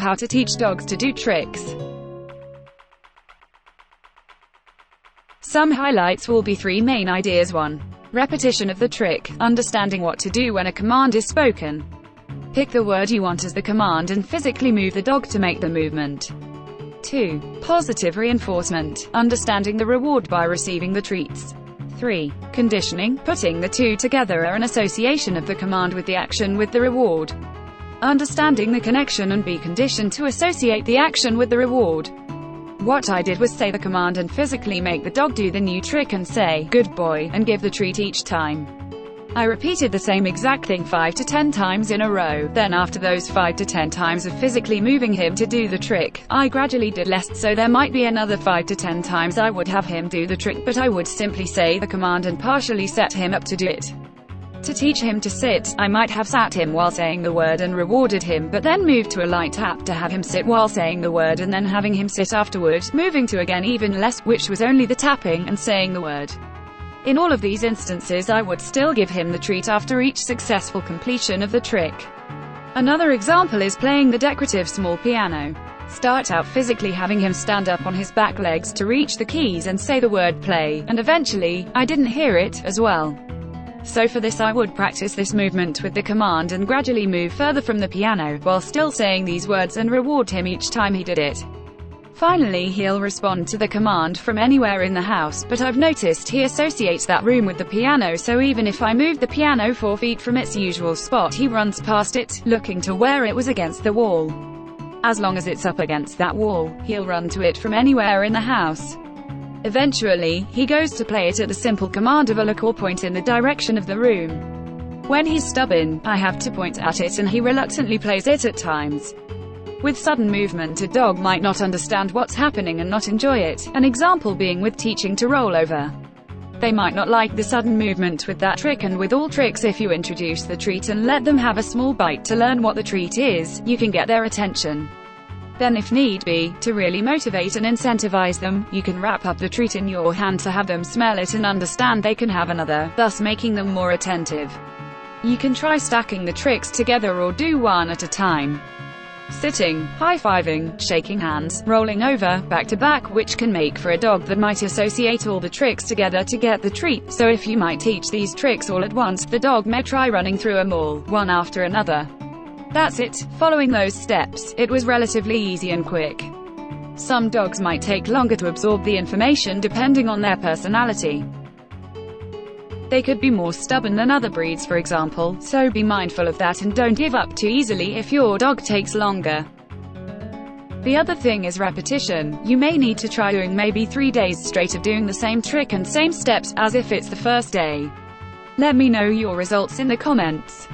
how to teach dogs to do tricks. Some highlights will be 3 main ideas. 1. Repetition of the trick, understanding what to do when a command is spoken. Pick the word you want as the command and physically move the dog to make the movement. 2. Positive reinforcement, understanding the reward by receiving the treats. 3. Conditioning, putting the two together are an association of the command with the action with the reward. Understanding the connection and be conditioned to associate the action with the reward. What I did was say the command and physically make the dog do the new trick and say, "Good boy," and give the treat each time. I repeated the same exact thing 5 to 10 times in a row. Then after those 5 to 10 times of physically moving him to do the trick, I gradually did less, so there might be another 5 to 10 times I would have him do the trick, but I would simply say the command and partially set him up to do it. To teach him to sit, I might have sat him while saying the word and rewarded him, but then moved to a light tap to have him sit while saying the word and then having him sit afterward, moving to again even less, which was only the tapping and saying the word. In all of these instances I would still give him the treat after each successful completion of the trick. Another example is playing the decorative small piano. Start out physically having him stand up on his back legs to reach the keys and say the word play, and eventually, I didn't hear it, as well. So for this I would practice this movement with the command and gradually move further from the piano, while still saying these words and reward him each time he did it. Finally he'll respond to the command from anywhere in the house, but I've noticed he associates that room with the piano, so even if I move the piano 4 feet from its usual spot he runs past it, looking to where it was against the wall. As long as it's up against that wall, he'll run to it from anywhere in the house. Eventually, he goes to play it at the simple command of a look or point in the direction of the room. When he's stubborn, I have to point at it and he reluctantly plays it at times. With sudden movement a dog might not understand what's happening and not enjoy it, an example being with teaching to roll over. They might not like the sudden movement with that trick, and with all tricks if you introduce the treat and let them have a small bite to learn what the treat is, you can get their attention. Then if need be, to really motivate and incentivize them, you can wrap up the treat in your hand to have them smell it and understand they can have another, thus making them more attentive. You can try stacking the tricks together or do one at a time. Sitting, high-fiving, shaking hands, rolling over, back to back, which can make for a dog that might associate all the tricks together to get the treat, so if you might teach these tricks all at once, the dog may try running through a mall, one after another. That's it. Following those steps, it was relatively easy and quick. Some dogs might take longer to absorb the information depending on their personality. They could be more stubborn than other breeds, for example, so be mindful of that and don't give up too easily if your dog takes longer. The other thing is repetition. You may need to try doing maybe 3 days straight of doing the same trick and same steps, as if it's the first day. Let me know your results in the comments.